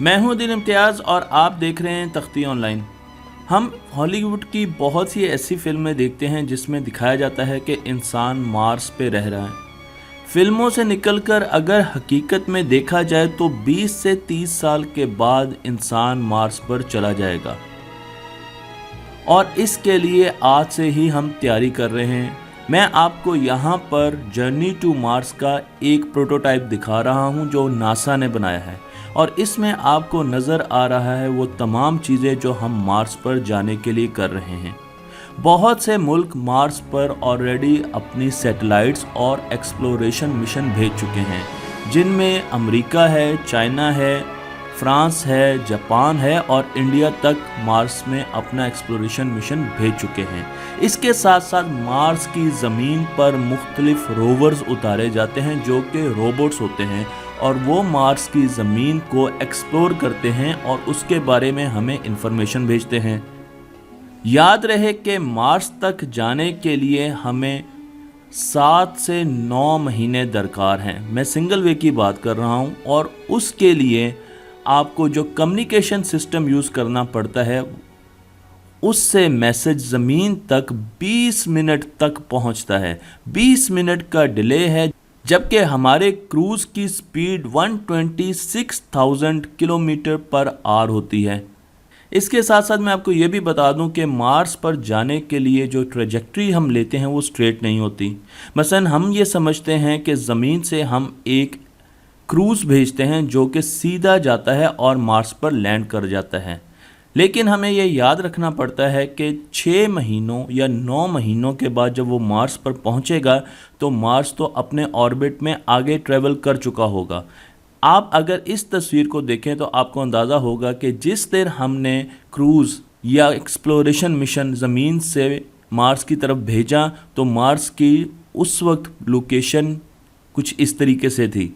मैं हूं दिल इम्तियाज़ और आप देख रहे हैं तख्ती ऑनलाइन। हम हॉलीवुड की बहुत सी ऐसी फिल्में देखते हैं जिसमें दिखाया जाता है कि इंसान मार्स पे रह रहा है। फिल्मों से निकलकर अगर हकीकत में देखा जाए तो 20 से 30 साल के बाद इंसान मार्स पर चला जाएगा और इसके लिए आज से ही हम तैयारी कर रहे हैं। मैं आपको यहाँ पर जर्नी टू मार्स का एक प्रोटोटाइप दिखा रहा हूँ जो नासा ने बनाया है और इसमें आपको नज़र आ रहा है वो तमाम चीज़ें जो हम मार्स पर जाने के लिए कर रहे हैं। बहुत से मुल्क मार्स पर ऑलरेडी अपनी सैटेलाइट्स और एक्सप्लोरेशन मिशन भेज चुके हैं, जिनमें अमेरिका है, चाइना है, फ्रांस है, जापान है और इंडिया तक मार्स में अपना एक्सप्लोरेशन मिशन भेज चुके हैं। इसके साथ साथ मार्स की ज़मीन पर मुख्तलिफ रोवर्स उतारे जाते हैं जो कि रोबोट्स होते हैं और वो मार्स की ज़मीन को एक्सप्लोर करते हैं और उसके बारे में हमें इंफॉर्मेशन भेजते हैं। याद रहे कि मार्स तक जाने के लिए हमें 7 से 9 महीने दरकार हैं। मैं सिंगल वे की बात कर रहा हूँ और उसके लिए आपको जो कम्युनिकेशन सिस्टम यूज़ करना पड़ता है उससे मैसेज ज़मीन तक 20 मिनट तक पहुँचता है। 20 मिनट का डिले है, जबकि हमारे क्रूज़ की स्पीड 126,000 किलोमीटर पर आवर होती है। इसके साथ साथ मैं आपको ये भी बता दूं कि मार्स पर जाने के लिए जो ट्रेजेक्ट्री हम लेते हैं वो स्ट्रेट नहीं होती। मसलन हम ये समझते हैं कि ज़मीन से हम एक क्रूज़ भेजते हैं जो कि सीधा जाता है और मार्स पर लैंड कर जाता है, लेकिन हमें ये याद रखना पड़ता है कि 6 महीनों या 9 महीनों के बाद जब वो मार्स पर पहुंचेगा तो मार्स तो अपने ऑर्बिट में आगे ट्रैवल कर चुका होगा। आप अगर इस तस्वीर को देखें तो आपको अंदाज़ा होगा कि जिस देर हमने क्रूज़ या एक्सप्लोरेशन मिशन ज़मीन से मार्स की तरफ भेजा तो मार्स की उस वक्त लोकेशन कुछ इस तरीके से थी,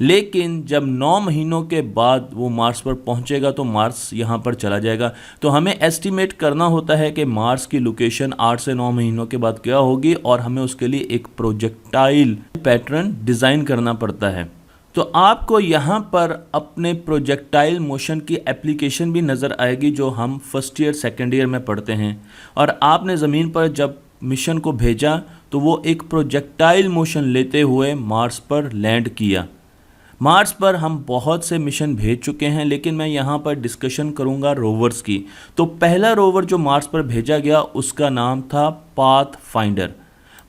लेकिन जब 9 महीनों के बाद वो मार्स पर पहुंचेगा तो मार्स यहाँ पर चला जाएगा। तो हमें एस्टिमेट करना होता है कि मार्स की लोकेशन 8 से 9 महीनों के बाद क्या होगी और हमें उसके लिए एक प्रोजेक्टाइल पैटर्न डिज़ाइन करना पड़ता है। तो आपको यहाँ पर अपने प्रोजेक्टाइल मोशन की एप्लीकेशन भी नज़र आएगी जो हम फर्स्ट ईयर सेकेंड ईयर में पढ़ते हैं। और आपने ज़मीन पर जब मिशन को भेजा तो वो एक प्रोजेक्टाइल मोशन लेते हुए मार्स पर लैंड किया। मार्स पर हम बहुत से मिशन भेज चुके हैं, लेकिन मैं यहाँ पर डिस्कशन करूँगा रोवर्स की। तो पहला रोवर जो मार्स पर भेजा गया उसका नाम था पाथफाइंडर।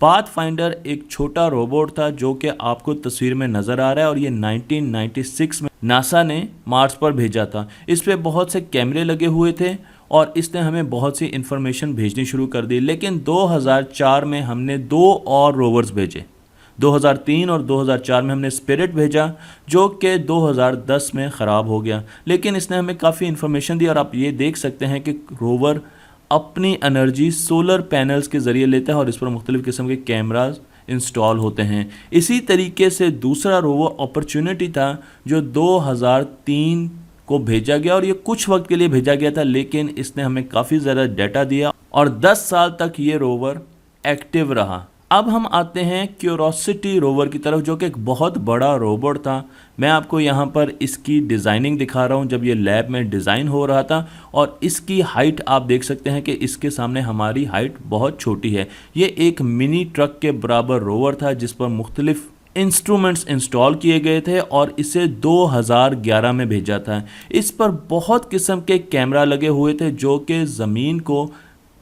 पाथफाइंडर एक छोटा रोबोट था जो कि आपको तस्वीर में नज़र आ रहा है और ये 1996 में नासा ने मार्स पर भेजा था। इस पे बहुत से कैमरे लगे हुए थे और इसने हमें बहुत सी इन्फॉर्मेशन भेजनी शुरू कर दी। लेकिन 2004 में हमने 2 और रोवर्स भेजे। 2003 और 2004 में हमने स्पिरिट भेजा जो कि 2010 में ख़राब हो गया, लेकिन इसने हमें काफ़ी इन्फॉर्मेशन दी। और आप ये देख सकते हैं कि रोवर अपनी एनर्जी सोलर पैनल्स के ज़रिए लेता है और इस पर मुख्तलिफ़ किस्म के कैमराज इंस्टॉल होते हैं। इसी तरीके से दूसरा रोवर अपॉर्चुनिटी था जो 2003 को भेजा गया और ये कुछ वक्त के लिए भेजा गया था, लेकिन इसने हमें काफ़ी ज़्यादा डाटा दिया और 10 साल तक ये रोवर एक्टिव रहा। अब हम आते हैं क्यूरोसिटी रोवर की तरफ जो कि एक बहुत बड़ा रोबोट था। मैं आपको यहाँ पर इसकी डिज़ाइनिंग दिखा रहा हूँ जब ये लैब में डिज़ाइन हो रहा था और इसकी हाइट आप देख सकते हैं कि इसके सामने हमारी हाइट बहुत छोटी है। ये एक मिनी ट्रक के बराबर रोवर था जिस पर मुख्तलिफ इंस्ट्रूमेंट्स इंस्टॉल किए गए थे और इसे 2011 में भेजा था। इस पर बहुत किस्म के कैमरा लगे हुए थे जो कि ज़मीन को,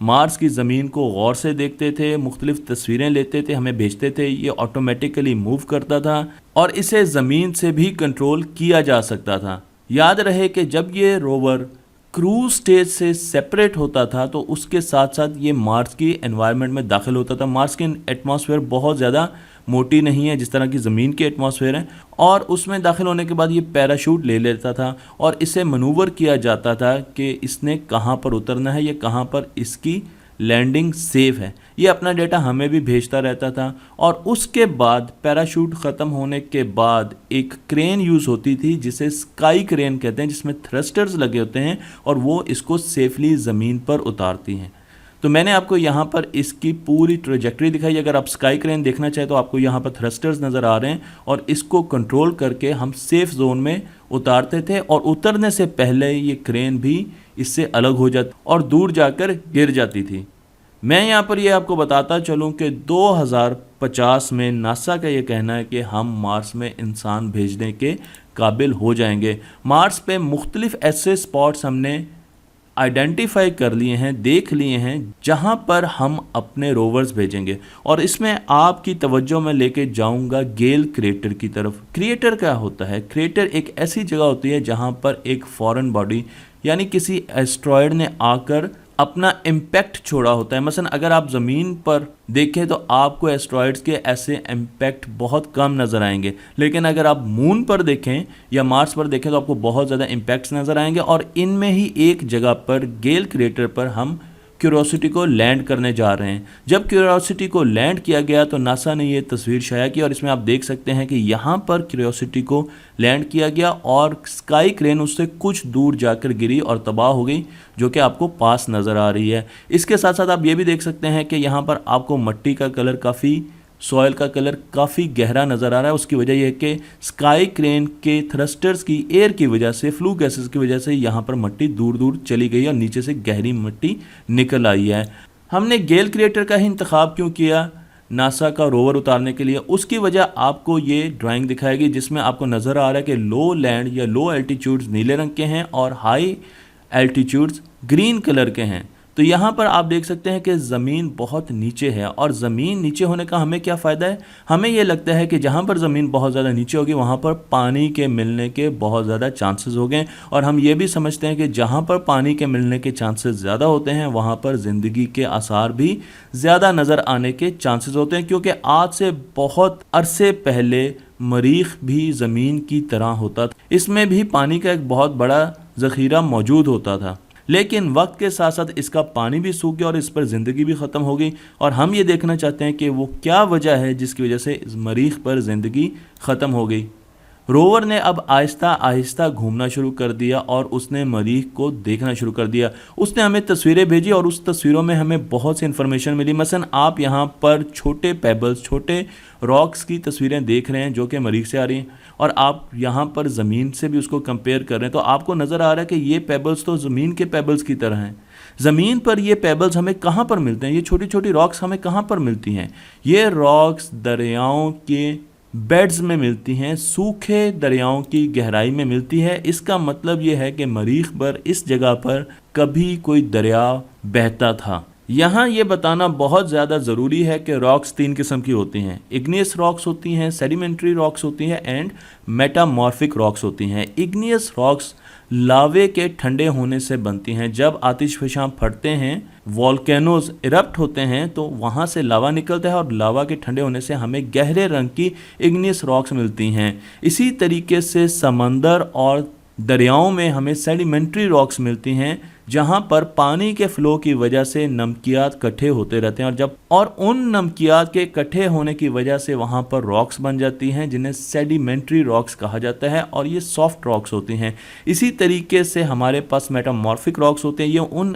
मार्स की ज़मीन को गौर से देखते थे, मुख्तलिफ़ तस्वीरें लेते थे, हमें भेजते थे। ये ऑटोमेटिकली मूव करता था और इसे ज़मीन से भी कंट्रोल किया जा सकता था। याद रहे कि जब ये रोवर क्रूज स्टेज से सेपरेट होता था तो उसके साथ साथ ये मार्स की एनवायरनमेंट में दाखिल होता था। मार्स की एटमॉस्फेयर बहुत ज़्यादा मोटी नहीं है जिस तरह की ज़मीन की एटमॉस्फेयर है, और उसमें दाखिल होने के बाद ये पैराशूट ले लेता था और इसे मनूवर किया जाता था कि इसने कहाँ पर उतरना है या कहाँ पर इसकी लैंडिंग सेफ है। ये अपना डेटा हमें भी भेजता रहता था। और उसके बाद पैराशूट ख़त्म होने के बाद एक क्रेन यूज़ होती थी जिसे स्काई क्रेन कहते हैं, जिसमें थ्रस्टर्स लगे होते हैं और वो इसको सेफली ज़मीन पर उतारती हैं। तो मैंने आपको यहाँ पर इसकी पूरी ट्रेजेक्टरी दिखाई। अगर आप स्काई क्रेन देखना चाहें तो आपको यहाँ पर थ्रस्टर्स नज़र आ रहे हैं और इसको कंट्रोल करके हम सेफ जोन में उतारते थे और उतरने से पहले ये क्रेन भी इससे अलग हो जाती और दूर जाकर गिर जाती थी। मैं यहाँ पर ये आपको बताता चलूँ कि 2050 में नासा का ये कहना है कि हम मार्स में इंसान भेजने के काबिल हो जाएंगे। मार्स पे मुख्तलिफ ऐसे स्पॉट्स हमने आइडेंटिफाई कर लिए हैं, देख लिए हैं, जहां पर हम अपने रोवर्स भेजेंगे। और इसमें आपकी तवज्जो में लेके जाऊंगा गेल क्रेटर की तरफ। क्रेटर क्या होता है? क्रेटर एक ऐसी जगह होती है जहां पर एक फॉरेन बॉडी यानी किसी एस्ट्रॉयड ने आकर अपना इम्पैक्ट छोड़ा होता है। मसलन अगर आप ज़मीन पर देखें तो आपको एस्ट्रॉयड्स के ऐसे इम्पैक्ट बहुत कम नज़र आएंगे, लेकिन अगर आप मून पर देखें या मार्स पर देखें तो आपको बहुत ज़्यादा इम्पैक्ट्स नज़र आएंगे। और इनमें ही एक जगह पर गेल क्रेटर पर हम क्यूरोसिटी को लैंड करने जा रहे हैं। जब क्यूरोसिटी को लैंड किया गया तो नासा ने ये तस्वीर शाया की और इसमें आप देख सकते हैं कि यहाँ पर क्यूरोसिटी को लैंड किया गया और स्काई क्रेन उससे कुछ दूर जाकर गिरी और तबाह हो गई, जो कि आपको पास नज़र आ रही है। इसके साथ साथ आप ये भी देख सकते हैं कि यहाँ पर आपको मिट्टी का कलर काफ़ी, सॉइल का कलर काफ़ी गहरा नज़र आ रहा है। उसकी वजह यह है कि स्काई क्रेन के थ्रस्टर्स की एयर की वजह से, फ्लू गैसेस की वजह से यहाँ पर मिट्टी दूर दूर चली गई और नीचे से गहरी मिट्टी निकल आई है। हमने गेल क्रेटर का ही इंतखाब क्यों किया नासा का रोवर उतारने के लिए? उसकी वजह आपको ये ड्राइंग दिखाएगी जिसमें आपको नज़र आ रहा है कि लो लैंड या लो एल्टीट्यूड्स नीले रंग के हैं और हाई एल्टीट्यूड्स ग्रीन कलर के हैं। तो यहाँ पर आप देख सकते हैं कि ज़मीन बहुत नीचे है और ज़मीन नीचे होने का हमें क्या फ़ायदा है? हमें ये लगता है कि जहाँ पर ज़मीन बहुत ज़्यादा नीचे होगी वहाँ पर पानी के मिलने के बहुत ज़्यादा चांसेस हो गए और हम ये भी समझते हैं कि जहाँ पर पानी के मिलने के चांसेस ज़्यादा होते हैं वहाँ पर ज़िंदगी के आसार भी ज़्यादा नज़र आने के चांसेस होते हैं, क्योंकि आज से बहुत अरसे पहले मरीख भी ज़मीन की तरह होता था। इसमें भी पानी का एक बहुत बड़ा ज़ख़ीरा मौजूद होता था, लेकिन वक्त के साथ साथ इसका पानी भी सूख गया और इस पर ज़िंदगी भी ख़त्म हो गई। और हम ये देखना चाहते हैं कि वो क्या वजह है जिसकी वजह से इस मरीख पर ज़िंदगी ख़त्म हो गई। रोवर ने अब आहिस्ता आहिस्ता घूमना शुरू कर दिया और उसने मरीख को देखना शुरू कर दिया। उसने हमें तस्वीरें भेजी और उस तस्वीरों में हमें बहुत सी इन्फॉर्मेशन मिली। मसलन आप यहाँ पर छोटे पेबल्स, छोटे रॉक्स की तस्वीरें देख रहे हैं जो कि मरीख से आ रही हैं और आप यहाँ पर ज़मीन से भी उसको कंपेयर कर रहे हैं तो आपको नज़र आ रहा है कि ये पेबल्स तो ज़मीन के पेबल्स की तरह हैं। ज़मीन पर ये पेबल्स हमें कहाँ पर मिलते हैं? ये छोटी छोटी रॉक्स हमें कहाँ पर मिलती हैं? ये रॉक्स दरियाओं के बेड्स में मिलती हैं, सूखे दरियाओं की गहराई में मिलती है। इसका मतलब ये है कि मरीख पर, इस जगह पर कभी कोई दरिया बहता था। यहाँ ये बताना बहुत ज़्यादा ज़रूरी है कि रॉक्स 3 किस्म की होती हैं। इग्नियस रॉक्स होती हैं, सेडिमेंट्री रॉक्स होती हैं एंड मेटामॉर्फिक रॉक्स होती हैं। इग्नियस रॉक्स लावे के ठंडे होने से बनती हैं। जब आतिशफ़शां फटते हैं, वॉल्केनोज इरप्ट होते हैं तो वहाँ से लावा निकलता है और लावा के ठंडे होने से हमें गहरे रंग की इग्नियस रॉक्स मिलती हैं। इसी तरीके से समंदर और दरियाओं में हमें सेडिमेंट्री रॉक्स मिलती हैं जहाँ पर पानी के फ़्लो की वजह से नमकियात इकट्ठे होते रहते हैं और उन नमकियात के इकट्ठे होने की वजह से वहाँ पर रॉक्स बन जाती हैं जिन्हें सेडिमेंट्री रॉक्स कहा जाता है और ये सॉफ्ट रॉक्स होती हैं। इसी तरीके से हमारे पास मेटामॉर्फिक रॉक्स होते हैं। ये उन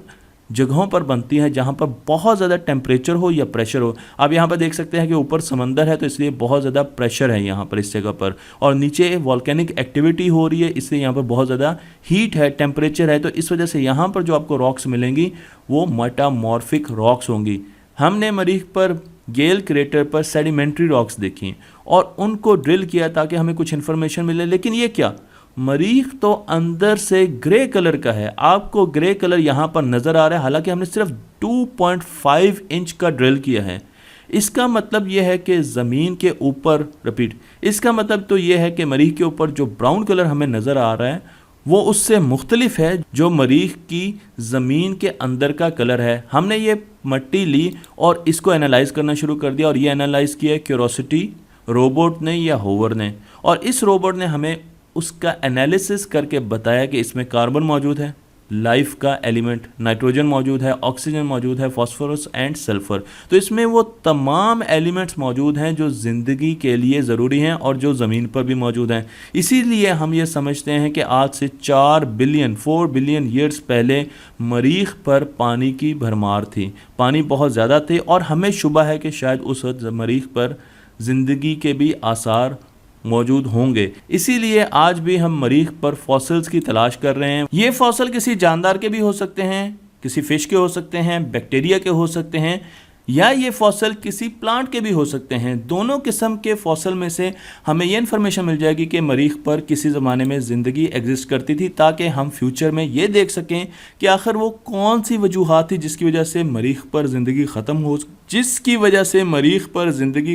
जगहों पर बनती है जहाँ पर बहुत ज़्यादा टेम्परेचर हो या प्रेशर हो। आप यहाँ पर देख सकते हैं कि ऊपर समंदर है तो इसलिए बहुत ज़्यादा प्रेशर है यहाँ पर इस जगह पर, और नीचे वॉल्केनिक एक्टिविटी हो रही है इसलिए यहाँ पर बहुत ज़्यादा हीट है, टेम्परेचर है। तो इस वजह से यहाँ पर जो आपको रॉक्स मिलेंगी वो मेटामॉर्फिक रॉक्स होंगी। हमने मरीख पर, गेल क्रेटर पर सेडिमेंट्री रॉक्स देखी और उनको ड्रिल किया ताकि हमें कुछ इन्फॉर्मेशन मिले। लेकिन ये क्या, मरीख तो अंदर से ग्रे कलर का है। आपको ग्रे कलर यहाँ पर नज़र आ रहा है, हालांकि हमने सिर्फ 2.5 इंच का ड्रिल किया है। इसका मतलब यह है कि ज़मीन के ऊपर, इसका मतलब तो यह है कि मरीख के ऊपर जो ब्राउन कलर हमें नज़र आ रहा है वो उससे मुख्तलिफ है जो मरीख की ज़मीन के अंदर का कलर है। हमने ये मिट्टी ली और इसको एनालाइज करना शुरू कर दिया और ये एनालाइज किया क्यूरोसिटी रोबोट ने या होवर ने, और इस रोबोट ने हमें उसका एनालिसिस करके बताया कि इसमें कार्बन मौजूद है, लाइफ का एलिमेंट, नाइट्रोजन मौजूद है, ऑक्सीजन मौजूद है, फास्फोरस एंड सल्फर। तो इसमें वो तमाम एलिमेंट्स मौजूद हैं जो ज़िंदगी के लिए ज़रूरी हैं और जो ज़मीन पर भी मौजूद हैं। इसीलिए हम ये समझते हैं कि आज से 4 बिलियन ईयर्स पहले मरीख पर पानी की भरमार थी, पानी बहुत ज़्यादा थे और हमें शुबा है कि शायद उस वक्त मरीख पर ज़िंदगी के भी आसार मौजूद होंगे। इसीलिए आज भी हम मरीख पर फॉसिल्स की तलाश कर रहे हैं। ये फॉसिल किसी जानदार के भी हो सकते हैं, किसी फिश के हो सकते हैं, बैक्टीरिया के हो सकते हैं, या ये फॉसिल किसी प्लांट के भी हो सकते हैं। दोनों किस्म के फॉसिल में से हमें ये इन्फॉर्मेशन मिल जाएगी कि मरीख पर किसी ज़माने में ज़िंदगी एग्जिस्ट करती थी, ताकि हम फ्यूचर में ये देख सकें कि आखिर वो कौन सी वजूहात थी जिसकी वजह से मरीख पर ज़िंदगी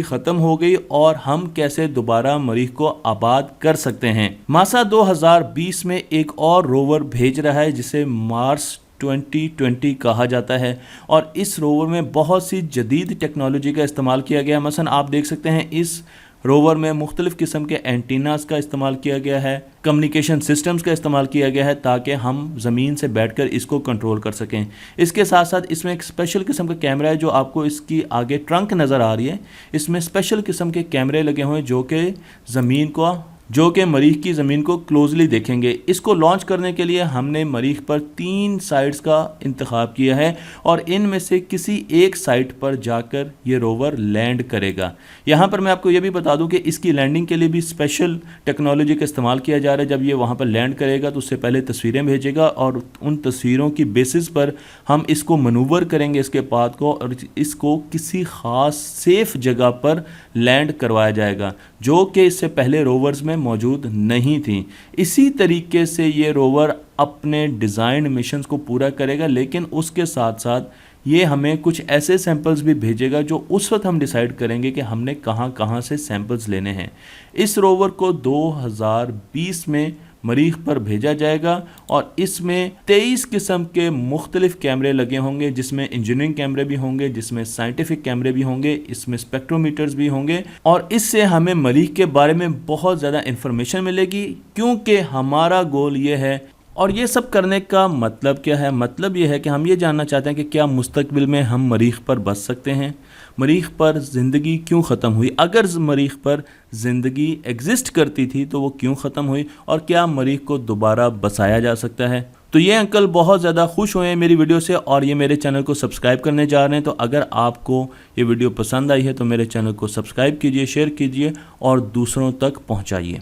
ख़त्म हो गई और हम कैसे दोबारा मरीख को आबाद कर सकते हैं। नासा 2020 में एक और रोवर भेज रहा है जिसे मार्स 2020 कहा जाता है और इस रोवर में बहुत सी जदीद टेक्नोलॉजी का इस्तेमाल किया गया है। मसलन आप देख सकते हैं इस रोवर में मुख्तलिफ़ किस्म के एंटीनास का इस्तेमाल किया गया है, कम्युनिकेशन सिस्टम्स का इस्तेमाल किया गया है ताकि हम ज़मीन से बैठकर इसको कंट्रोल कर सकें। इसके साथ साथ इसमें एक स्पेशल किस्म का कैमरा है जो आपको इसकी आगे ट्रंक नज़र आ रही है। इसमें स्पेशल किस्म के कैमरे लगे हुए हैं जो कि मरीख की ज़मीन को क्लोजली देखेंगे। इसको लॉन्च करने के लिए हमने मरीख पर 3 साइट्स का इंतखाब किया है और इनमें से किसी एक साइट पर जाकर ये रोवर लैंड करेगा। यहाँ पर मैं आपको ये भी बता दूँ कि इसकी लैंडिंग के लिए भी स्पेशल टेक्नोलॉजी का इस्तेमाल किया जा रहा है। जब ये वहाँ पर लैंड करेगा तो उससे पहले तस्वीरें भेजेगा और उन तस्वीरों की बेसिस पर हम इसको मनूवर करेंगे इसके पाथ को और इसको किसी ख़ास सेफ जगह पर लैंड करवाया जाएगा जो कि इससे पहले रोवर्स में मौजूद नहीं थी। इसी तरीके से ये रोवर अपने डिज़ाइन मिशंस को पूरा करेगा, लेकिन उसके साथ साथ ये हमें कुछ ऐसे सैंपल्स भी भेजेगा जो उस वक्त हम डिसाइड करेंगे कि हमने कहाँ कहाँ से सैंपल्स लेने हैं। इस रोवर को 2020 में मरीख पर भेजा जाएगा और इसमें 23 किस्म के मुख्तलिफ कैमरे लगे होंगे, जिसमें इंजीनियरिंग कैमरे भी होंगे, जिसमें साइंटिफिक कैमरे भी होंगे, इसमें स्पेक्ट्रोमीटर्स भी होंगे और इससे हमें मरीख के बारे में बहुत ज़्यादा इंफॉर्मेशन मिलेगी। क्योंकि हमारा गोल ये है, और ये सब करने का मतलब क्या है? मतलब ये है कि हम ये जानना चाहते हैं कि क्या मुस्तकबिल में हम मरीख पर बच सकते हैं, मरीख पर ज़िंदगी क्यों ख़त्म हुई, अगर मरीख पर ज़िंदगी एग्जिस्ट करती थी तो वो क्यों ख़त्म हुई और क्या मरीख को दोबारा बसाया जा सकता है। तो ये अंकल बहुत ज़्यादा खुश हुए हैं मेरी वीडियो से और ये मेरे चैनल को सब्सक्राइब करने जा रहे हैं। तो अगर आपको ये वीडियो पसंद आई है तो मेरे चैनल को सब्सक्राइब कीजिए, शेयर कीजिए और दूसरों तक पहुँचाइए।